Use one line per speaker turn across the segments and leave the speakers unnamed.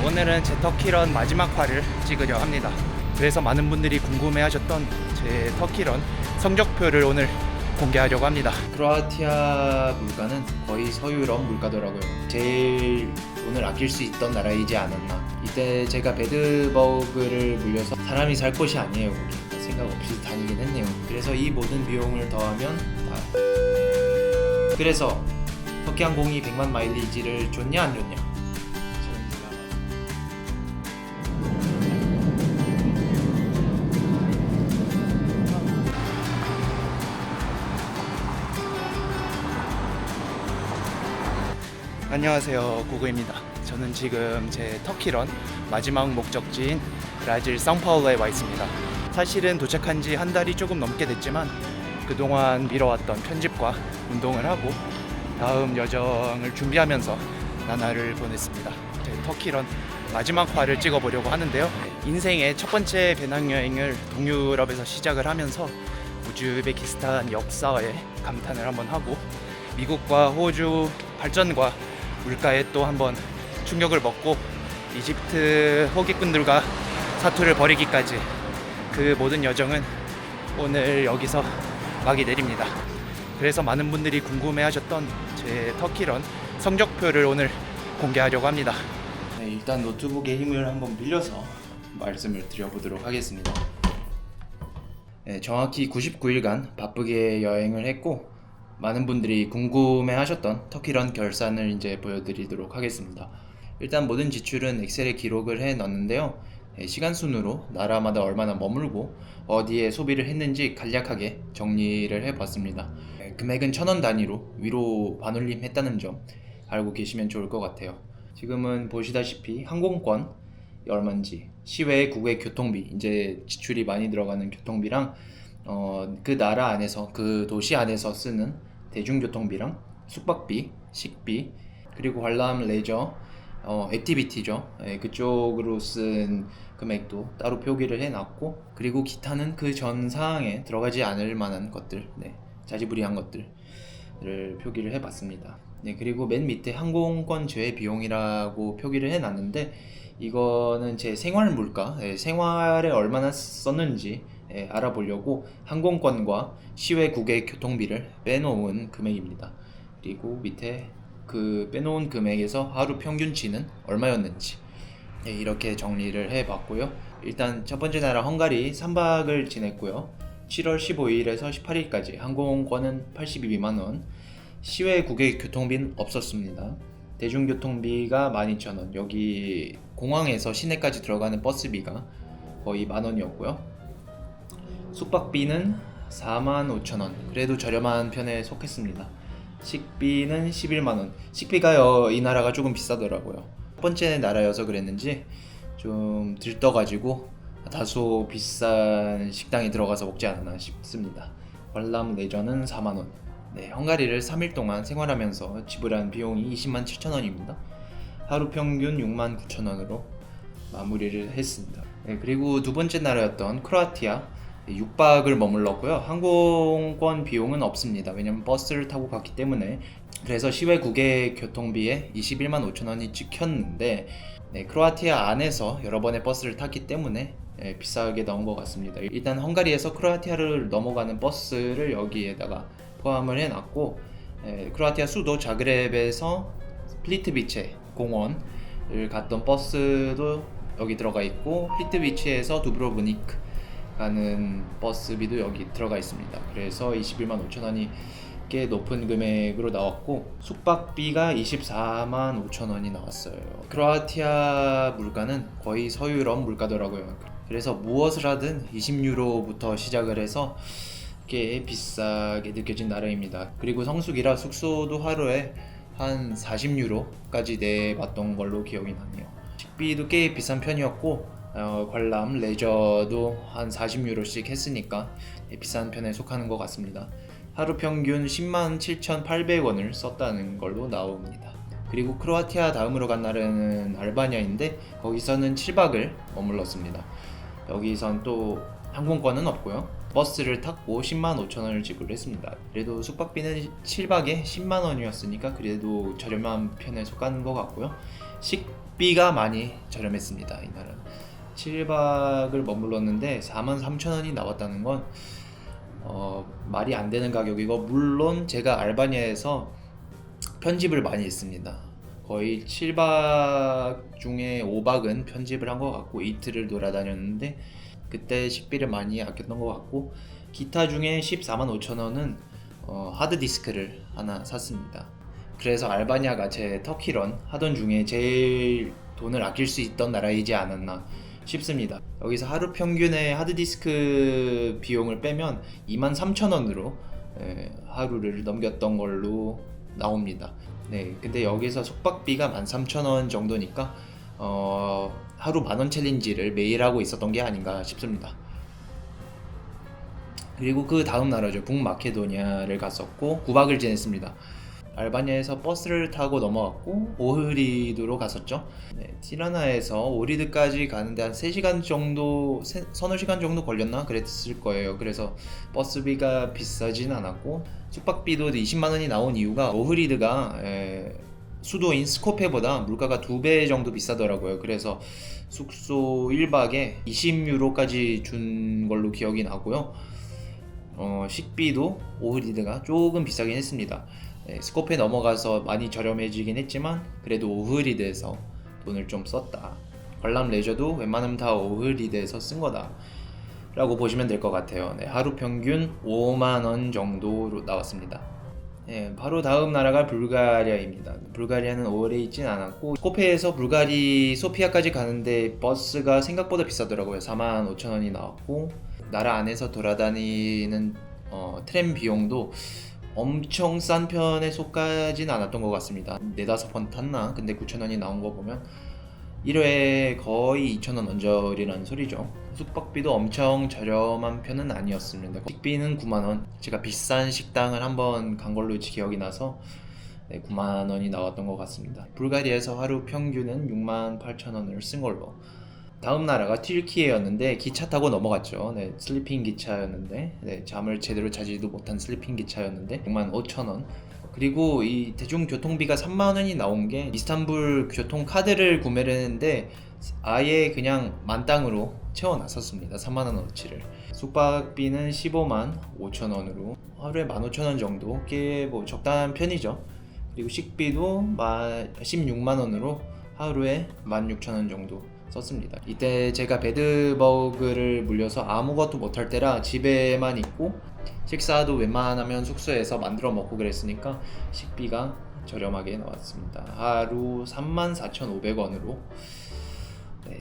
오늘은 제 터키런 마지막 화를 찍으려 합니다. 그래서 많은 분들이 궁금해하셨던 제 터키런 성적표를 오늘 공개하려고 합니다. 크로아티아 물가는 거의 서유럽 물가더라고요. 제일 돈을 아낄 수 있던 나라이지 않았나. 이때 제가 베드버그를 물려서 사람이 살 곳이 아니에요. 거기 생각 없이 다니긴 했네요. 그래서 이 모든 비용을 더하면 그래서 터키 항공이 100만 마일리지를 줬냐 안 줬냐? 안녕하세요, 구구입니다. 저는 지금 제 터키런 마지막 목적지인 브라질 상파울루에 와 있습니다. 사실은 도착한 지 한 달이 조금 넘게 됐지만 그동안 미뤄왔던 편집과 운동을 하고 다음 여정을 준비하면서 나날을 보냈습니다. 제 터키런 마지막 화를 찍어보려고 하는데요. 인생의 첫 번째 배낭여행을 동유럽에서 시작을 하면서 우즈베키스탄 역사에 감탄을 한번 하고 미국과 호주 발전과 물가에 또 한번 충격을 먹고 이집트 호기꾼들과 사투를 벌이기까지 그 모든 여정은 오늘 여기서 막이 내립니다. 그래서 많은 분들이 궁금해하셨던 제 터키런 성적표를 오늘 공개하려고 합니다. 네, 일단 노트북의 힘을 한번 빌려서 말씀을 드려보도록 하겠습니다. 네, 정확히 99일간 바쁘게 여행을 했고 많은 분들이 궁금해하셨던 터키런 결산을 이제 보여드리도록 하겠습니다. 일단 모든 지출은 엑셀에 기록을 해 놨는데요. 시간 순으로 나라마다 얼마나 머물고 어디에 소비를 했는지 간략하게 정리를 해봤습니다. 금액은 1,000원 단위로 위로 반올림 했다는 점 알고 계시면 좋을 것 같아요. 지금은 보시다시피 항공권이 얼마인지, 시외 국외 교통비, 이제 지출이 많이 들어가는 교통비랑 그 나라 안에서 그 도시 안에서 쓰는 대중교통비랑 숙박비, 식비, 그리고 관람 레저, 액티비티죠. 그쪽으로 쓴 금액도 따로 표기를 해놨고, 그리고 기타는 그 전 사항에 들어가지 않을 만한 것들, 자지부리한 것들을 표기를 해봤습니다. 그리고 맨 밑에 항공권 제외 비용이라고 표기를 해놨는데 이거는 제 생활 물가, 생활에 얼마나 썼는지 알아보려고 항공권과 시외 국외 교통비를 빼놓은 금액입니다. 그리고 밑에 그 빼놓은 금액에서 하루 평균치는 얼마였는지 이렇게 정리를 해봤고요. 일단 첫 번째 나라 헝가리 3박을 지냈고요. 7월 15일에서 18일까지 항공권은 82만원, 시외 국외 교통비는 없었습니다. 대중교통비가 12,000원, 여기 공항에서 시내까지 들어가는 버스비가 거의 만원이었고요. 숙박비는 45,000원, 그래도 저렴한 편에 속했습니다. 식비는 11만원, 식비가 이 나라가 조금 비싸더라고요. 첫 번째 나라여서 그랬는지 좀 들떠가지고 다소 비싼 식당에 들어가서 먹지 않았나 싶습니다. 관람 레저는 4만원. 헝가리를 3일 동안 생활하면서 지불한 비용이 207,000원입니다. 하루 평균 69,000원으로 마무리를 했습니다. 그리고 두 번째 나라였던 크로아티아 6박을 머물렀고요. 항공권 비용은 없습니다. 왜냐면 버스를 타고 갔기 때문에. 그래서 시외 국외 교통비에 21만 5천원이 찍혔는데 크로아티아 안에서 여러 번의 버스를 탔기 때문에 비싸게 나온 것 같습니다. 일단 헝가리에서 크로아티아를 넘어가는 버스를 여기에다가 포함을 해놨고, 크로아티아 수도 자그렙에서 플리트비체 공원을 갔던 버스도 여기 들어가 있고, 플리트비체에서 두브로브니크 가는 버스비도 여기 들어가 있습니다. 그래서 21만 5천원이 꽤 높은 금액으로 나왔고, 숙박비가 24만 5천원이 나왔어요. 크로아티아 물가는 거의 서유럽 물가더라고요. 그래서 무엇을 하든 20유로부터 시작을 해서 꽤 비싸게 느껴진 나라입니다. 그리고 성수기라 숙소도 하루에 한 40유로까지 내봤던 걸로 기억이 나네요. 식비도 꽤 비싼 편이었고, 관람 레저도 한 40유로씩 했으니까 비싼 편에 속하는 것 같습니다. 하루 평균 10만 7,800원을 썼다는 걸로 나옵니다. 그리고 크로아티아 다음으로 간 나라는 알바니아인데 거기서는 7박을 머물렀습니다. 여기선 또 항공권은 없고요. 버스를 탔고 10만 5천원을 지불했습니다. 그래도 숙박비는 7박에 10만원이었으니까 그래도 저렴한 편에 속하는 것 같고요. 식비가 많이 저렴했습니다. 이날은 7박을 머물렀는데 43,000원이 나왔다는 건 말이 안 되는 가격이고, 물론 제가 알바니아에서 편집을 많이 했습니다. 거의 7박 중에 5박은 편집을 한 것 같고 이틀을 돌아다녔는데 그때 식비를 많이 아꼈던 것 같고, 기타 중에 145,000원은 하드디스크를 하나 샀습니다. 그래서 알바니아가 제 터키런 하던 중에 제일 돈을 아낄 수 있던 나라이지 않았나 싶습니다. 여기서 하루 평균의 하드디스크 비용을 빼면 23,000원으로 하루를 넘겼던 걸로 나옵니다. 네, 근데 여기서 숙박비가 13,000원 정도니까 하루 만원 챌린지를 매일 하고 있었던 게 아닌가 싶습니다. 그리고 그 다음 나라죠, 북마케도니아를 갔었고 9박을 지냈습니다. 알바니아에서 버스를 타고 넘어갔고 오흐리드로 갔었죠. 네, 티라나에서 오리드까지 가는데 한 3시간 정도, 서너 시간 정도 걸렸나 그랬을 거예요. 그래서 버스비가 비싸진 않았고 숙박비도 20만원이 나온 이유가 오흐리드가 수도인 스코페보다 물가가 2배 정도 비싸더라고요. 그래서 숙소 1박에 20유로까지 준 걸로 기억이 나고요. 식비도 오흐리드가 조금 비싸긴 했습니다. 스코페 넘어가서 많이 저렴해지긴 했지만 그래도 오흐리드에서 돈을 좀 썼다. 관람 레저도 웬만하면 다 오흐리드에서 쓴 거다 라고 보시면 될 것 같아요. 네, 하루 평균 5만원 정도로 나왔습니다. 네, 바로 다음 나라가 불가리아입니다. 불가리아는 오래 있진 않았고 스코페에서 불가리 소피아까지 가는데 버스가 생각보다 비싸더라고요. 45,000원이 나왔고 나라 안에서 돌아다니는 트램 비용도 엄청 싼 편에 속하진 않았던 것 같습니다. 4-5번 탔나? 근데 9,000원이 나온 거 보면 1회에 거의 2,000원 언저리라는 소리죠. 숙박비도 엄청 저렴한 편은 아니었습니다. 식비는 9만원. 제가 비싼 식당을 한번 간 걸로 기억이 나서 9만원이 나왔던 것 같습니다. 불가리아에서 하루 평균은 68,000원을 쓴 걸로. 다음 나라가 튀르키예였는데 기차 타고 넘어갔죠. 네, 슬리핑 기차였는데 잠을 제대로 자지도 못한 슬리핑 기차였는데 65,000원. 그리고 이 대중교통비가 3만원이 나온 게 이스탄불 교통카드를 구매를 했는데 아예 그냥 만땅으로 채워놨었습니다. 3만원어치를. 숙박비는 15만 5천원으로 하루에 15,000원 정도, 꽤 뭐 적당한 편이죠. 그리고 식비도 16만원으로 하루에 16,000원 정도 썼습니다. 이때 제가 배드버그를 물려서 아무것도 못할 때라 집에만 있고 식사도 웬만하면 숙소에서 만들어 먹고 그랬으니까 식비가 저렴하게 나왔습니다. 하루 34,500원으로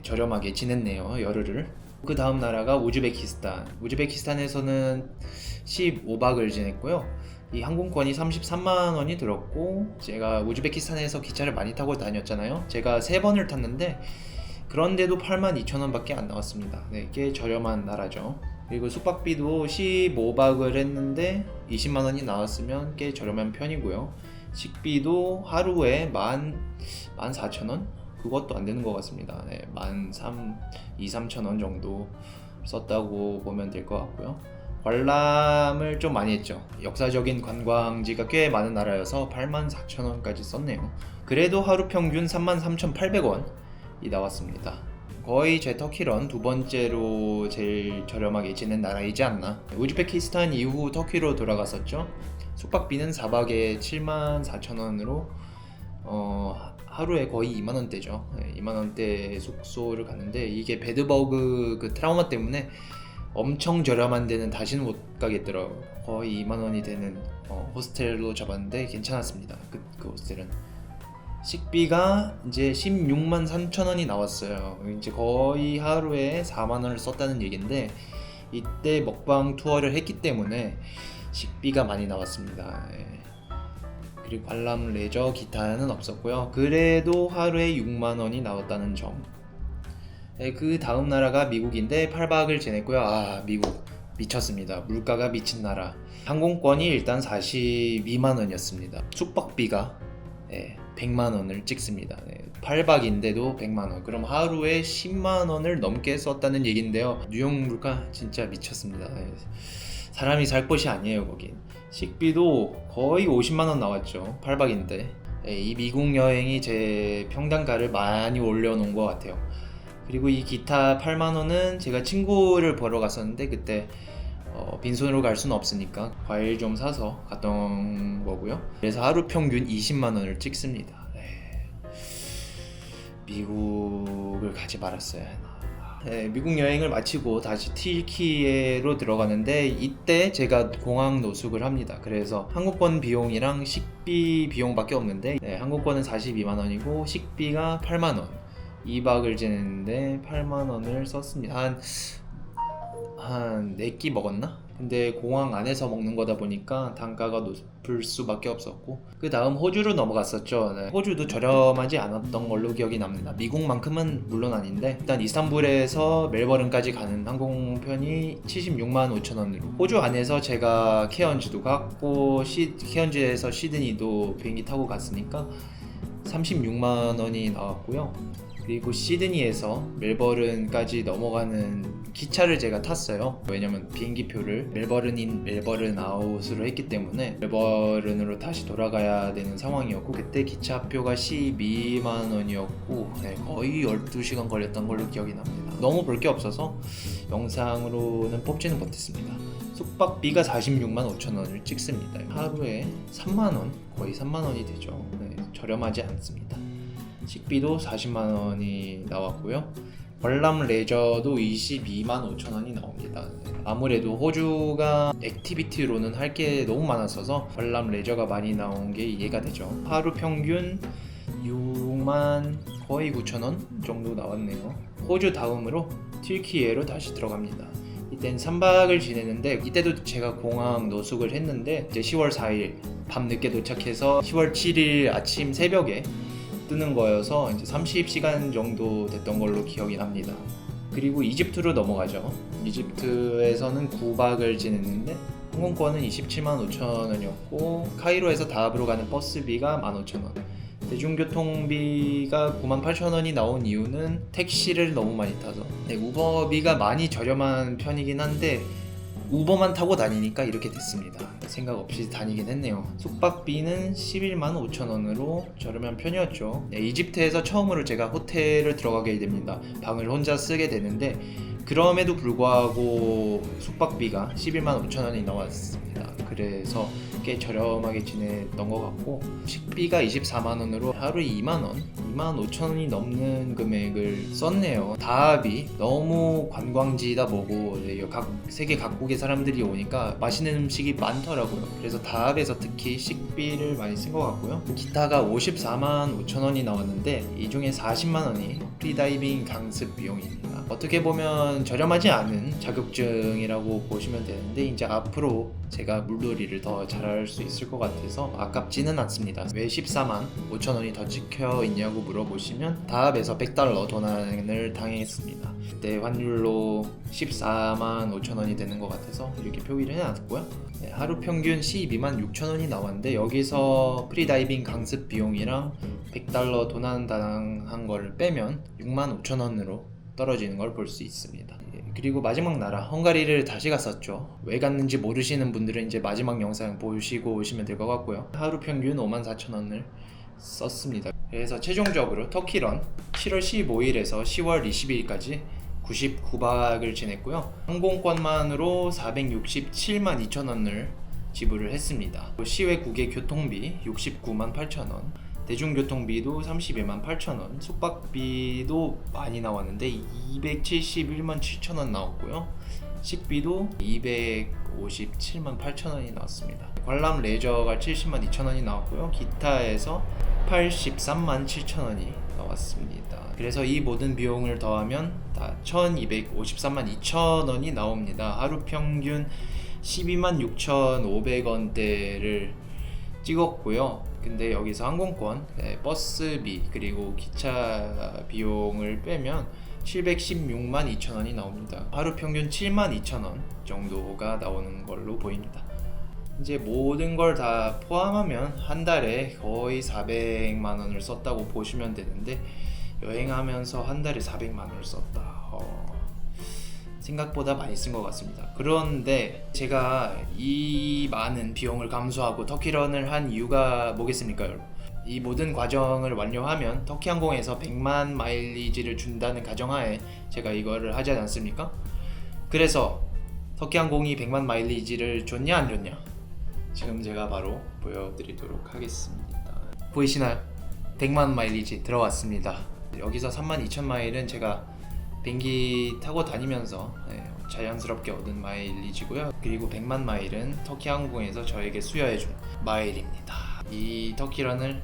저렴하게 지냈네요, 열흘을. 그 다음 나라가 우즈베키스탄. 우즈베키스탄에서는 15박을 지냈고요. 이 항공권이 33만원이 들었고, 제가 우즈베키스탄에서 기차를 많이 타고 다녔잖아요. 제가 3번을 탔는데 그런데도 82,000원 밖에 안 나왔습니다. 네, 꽤 저렴한 나라죠. 그리고 숙박비도 15박을 했는데 20만원이 나왔으면 꽤 저렴한 편이고요. 식비도 하루에 14,000원? 그것도 안 되는 것 같습니다. 네, 2-3,000원 정도 썼다고 보면 될 것 같고요. 관람을 좀 많이 했죠. 역사적인 관광지가 꽤 많은 나라여서 84,000원까지 썼네요. 그래도 하루 평균 33,800원이 나왔습니다. 거의 제 터키런 두 번째로 제일 저렴하게 지낸 나라이지 않나. 우즈베키스탄 이후 터키로 돌아갔었죠. 숙박비는 4박에 74,000원으로 하루에 거의 2만원대죠. 2만원대 숙소를 갔는데 이게 배드버그 그 트라우마 때문에 엄청 저렴한 데는 다시는 못 가겠더라고요. 거의 2만원이 되는 호스텔로 잡았는데 괜찮았습니다. 그 호스텔은. 식비가 이제 16만 3천원이 나왔어요. 이제 거의 하루에 4만원을 썼다는 얘기인데 이때 먹방 투어를 했기 때문에 식비가 많이 나왔습니다. 그리고 관람 레저 기타는 없었고요. 그래도 하루에 6만원이 나왔다는 점. 그 다음 나라가 미국인데 8박을 지냈고요. 미국 미쳤습니다. 물가가 미친 나라. 항공권이 일단 42만원이었습니다. 숙박비가 100만원을 찍습니다. 8박인데도 100만원. 그럼 하루에 10만원을 넘게 썼다는 얘긴데요. 뉴욕 물가 진짜 미쳤습니다. 사람이 살 곳이 아니에요, 거긴. 식비도 거의 50만원 나왔죠. 8박인데. 이 미국 여행이 제 평단가를 많이 올려놓은 것 같아요. 그리고 이 기타 8만 원은 제가 친구를 보러 갔었는데 그때 빈손으로 갈 수는 없으니까 과일 좀 사서 갔던 거고요. 그래서 하루 평균 20만 원을 찍습니다. 미국을 가지 말았어야 했나. 미국 여행을 마치고 다시 튀르키예로 들어가는데 이때 제가 공항 노숙을 합니다. 그래서 항공권 비용이랑 식비 비용밖에 없는데 항공권은 42만 원이고 식비가 8만 원. 2박을 지냈는데 8만 원을 썼습니다. 한 4끼 먹었나? 근데 공항 안에서 먹는 거다 보니까 단가가 높을 수밖에 없었고 그 다음 호주로 넘어갔었죠. 호주도 저렴하지 않았던 걸로 기억이 납니다. 미국만큼은 물론 아닌데 일단 이스탄불에서 멜버른까지 가는 항공편이 76만 5천 원으로 호주 안에서 제가 케언즈도 갔고 케언즈에서 시드니도 비행기 타고 갔으니까 36만 원이 나왔고요. 그리고 시드니에서 멜버른까지 넘어가는 기차를 제가 탔어요. 왜냐면 비행기표를 멜버른인 멜버른 아웃으로 했기 때문에 멜버른으로 다시 돌아가야 되는 상황이었고 그때 기차표가 12만 원이었고 거의 12시간 걸렸던 걸로 기억이 납니다. 너무 볼 게 없어서 영상으로는 뽑지는 못했습니다. 숙박비가 46만 5천 원을 찍습니다. 하루에 3만 원, 거의 3만 원이 되죠. 저렴하지 않습니다. 식비도 40만 원이 나왔고요. 관람 레저도 22만 5천 원이 나옵니다. 아무래도 호주가 액티비티로는 할 게 너무 많았어서 관람 레저가 많이 나온 게 이해가 되죠. 하루 평균 6만 거의 9천 원 정도 나왔네요. 호주 다음으로 튀르키예로 다시 들어갑니다. 이땐 3박을 지내는데 이때도 제가 공항 노숙을 했는데 이제 10월 4일 밤늦게 도착해서 10월 7일 아침 새벽에 뜨는 거여서 이제 30시간 정도 됐던 걸로 기억이 납니다. 그리고 이집트로 넘어가죠. 이집트에서는 9박을 지냈는데 항공권은 27만 5천 원이었고 카이로에서 다합으로 가는 버스비가 15,000원. 대중교통비가 9만 8천 원이 나온 이유는 택시를 너무 많이 타서 우버비가 많이 저렴한 편이긴 한데 우버만 타고 다니니까 이렇게 됐습니다. 생각 없이 다니긴 했네요. 숙박비는 11만 5천 원으로 저렴한 편이었죠. 이집트에서 처음으로 제가 호텔을 들어가게 됩니다. 방을 혼자 쓰게 되는데 그럼에도 불구하고 숙박비가 11만 5천 원이 나왔습니다. 그래서 꽤 저렴하게 지냈던 것 같고 식비가 24만 원으로 하루에 2만 원, 2만 5천 원이 넘는 금액을 썼네요. 다합이 너무 관광지다 보고 세계 각국의 사람들이 오니까 맛있는 음식이 많더라고요. 그래서 다합에서 특히 식비를 많이 쓴 것 같고요. 기타가 54만 5천 원이 나왔는데 이 중에 40만 원이 프리다이빙 강습 비용입니다. 어떻게 보면 저렴하지 않은 자격증이라고 보시면 되는데 이제 앞으로 제가 물놀이를 더 잘할 수 있을 것 같아서 아깝지는 않습니다. 왜 14만 5천 원이 더 찍혀 있냐고 물어보시면 다합에서 $100 도난을 당했습니다. 그때 환율로 14만 5천 원이 되는 것 같아서 이렇게 표기를 해놨고요. 하루 평균 12만 6천 원이 나왔는데 여기서 프리다이빙 강습 비용이랑 $100 도난 당한 걸 빼면 6만 5천 원으로 떨어지는 걸 볼 수 있습니다. 그리고 마지막 나라 헝가리를 다시 갔었죠. 왜 갔는지 모르시는 분들은 이제 마지막 영상 보시고 오시면 될 것 같고요. 하루 평균 5만 4천 원을 썼습니다. 그래서 최종적으로 터키런 7월 15일에서 10월 22일까지 99박을 지냈고요. 항공권만으로 467만 2천 원을 지불을 했습니다. 시외국의 교통비 69만 8천 원, 대중교통비도 31만 8천 원, 숙박비도 많이 나왔는데 271만 7천 원 나왔고요. 식비도 257만 8천 원이 나왔습니다. 관람 레저가 70만 2천 원이 나왔고요. 기타에서 83만 7천 원이 나왔습니다. 그래서 이 모든 비용을 더하면 다 1253만 2천 원이 나옵니다. 하루 평균 12만 6,500원대를 찍었고요. 근데 여기서 항공권, 버스비 그리고 기차 비용을 빼면 716만 2천 원이 나옵니다. 하루 평균 7만 2천 원 정도가 나오는 걸로 보입니다. 이제 모든 걸 다 포함하면 한 달에 거의 400만 원을 썼다고 보시면 되는데 여행하면서 한 달에 400만 원을 썼다. 생각보다 많이 쓴 것 같습니다. 그런데 제가 이 많은 비용을 감수하고 터키런을 한 이유가 뭐겠습니까, 여러분? 이 모든 과정을 완료하면 터키 항공에서 100만 마일리지를 준다는 가정하에 제가 이거를 하지 않습니까? 그래서 터키 항공이 100만 마일리지를 줬냐 안 줬냐? 지금 제가 바로 보여드리도록 하겠습니다. 보이시나요? 100만 마일리지 들어왔습니다. 여기서 32,000마일은 제가 비행기 타고 다니면서 자연스럽게 얻은 마일리지고요. 그리고 100만 마일은 터키 항공에서 저에게 수여해준 마일입니다. 이 터키런을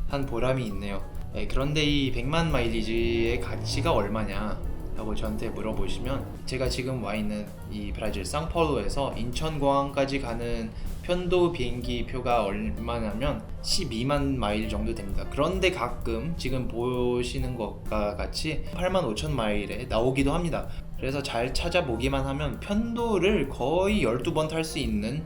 한 보람이 있네요. 그런데 이 100만 마일리지의 가치가 얼마냐 라고 저한테 물어보시면, 제가 지금 와 있는 이 브라질 상파울루에서 인천공항까지 가는 편도 비행기 표가 얼마냐면 12만 마일 정도 됩니다. 그런데 가끔 지금 보시는 것과 같이 8만 5천 마일에 나오기도 합니다. 그래서 잘 찾아보기만 하면 편도를 거의 12번 탈 수 있는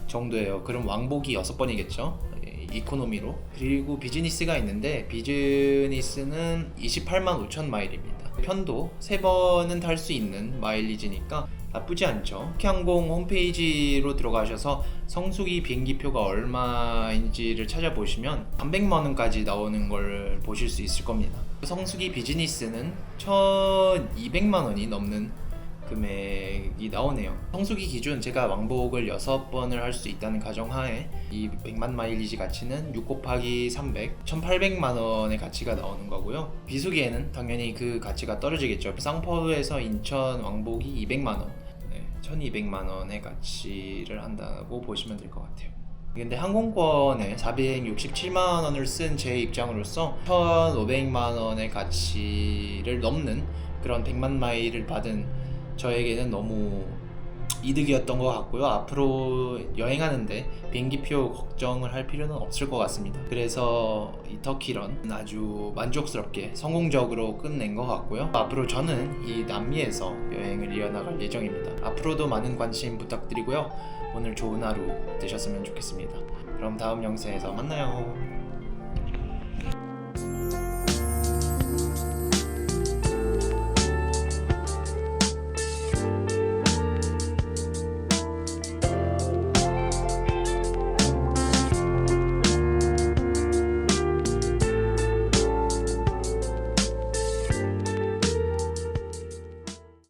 정도예요. 그럼 왕복이 6번이겠죠? 이코노미로. 그리고 비즈니스가 있는데 비즈니스는 28만 5천 마일입니다. 편도 3번은 탈 수 있는 마일리지니까 나쁘지 않죠. 터키항공 홈페이지로 들어가셔서 성수기 비행기표가 얼마인지를 찾아보시면 300만원까지 나오는 걸 보실 수 있을 겁니다. 성수기 비즈니스는 1200만원이 넘는 금액이 나오네요. 성수기 기준 제가 왕복을 6번을 할 수 있다는 가정하에 이 100만 마일리지 가치는 6 곱하기 300, 1800만원의 가치가 나오는 거고요. 비수기에는 당연히 그 가치가 떨어지겠죠. 상파울루에서 인천 왕복이 200만원, 1200만원의 가치를 한다고 보시면 될 것 같아요. 근데 항공권에 467만원을 쓴 제 입장으로서 1500만원의 가치를 넘는 그런 100만 마일을 받은 저에게는 너무 이득이었던 것 같고요. 앞으로 여행하는데 비행기표 걱정을 할 필요는 없을 것 같습니다. 그래서 이 터키런 아주 만족스럽게 성공적으로 끝낸 것 같고요. 앞으로 저는 이 남미에서 여행을 이어나갈 예정입니다. 앞으로도 많은 관심 부탁드리고요. 오늘 좋은 하루 되셨으면 좋겠습니다. 그럼 다음 영상에서 만나요.